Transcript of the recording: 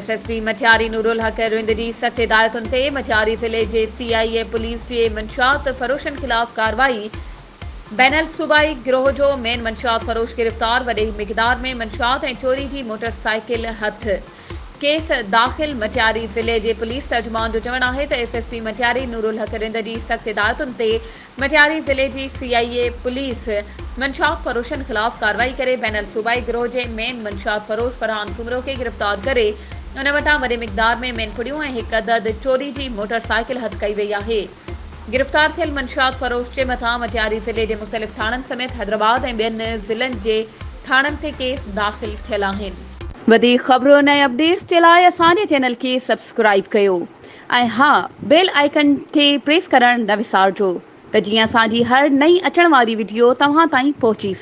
SSP Matiari Nurul हक रिंद जी सख्त हिदायतुनि ते मटियारी ज़िले जे सीआईए पुलिस जे मंशियात फ़रोशनि ख़िलाफ़ कार्रवाई। बैनल सूबाई गिरोह जो मेन मंशियात फ़रोश गिरफ़्तार। वॾी मिक़दार में मंशियात ऐं चोरी जी मोटरसाइकिल हथ। केस दाख़िल। मटियारी ज़िले जे पुलिस तर्जुमान जो चवणु आहे त एसएसपी मटियारी नूरुल हक रिंद जी सख्त हिदायतुनि ते मटियारी ज़िले जी सीआईए पुलिस मंशियात फ़रोशनि ख़िलाफ़ कार्रवाई करे बैनल सूबाई गिरोह जे मेन मंशियात फ़रोश फरहान सुमरो खे गिरफ़्तार करे उन वटां वॾे मिक़दार में मेनपुड़ियूं ऐं हिकु अदद चोरी जी मोटरसाइकिल हथ कई वई आहे। गिरफ़्तार थियल मंशियात फ़रोश जे मथां मटियारी ज़िले जे मुख़्तलिफ़ थाणनि समेत हैदराबाद ऐं ॿियनि ज़िलनि जे थाणनि ते केस दाख़िल थियल आहिनि। वधीक ख़बरुनि ऐं अपडेट्स जे लाइ असांजे चैनल खे सब्सक्राइब कयो ऐं हा बेल आइकन खे प्रेस करणु न विसारिजो त जीअं असांजी हर नई अचण वारी वीडियो तव्हां ताईं पहुची सघे।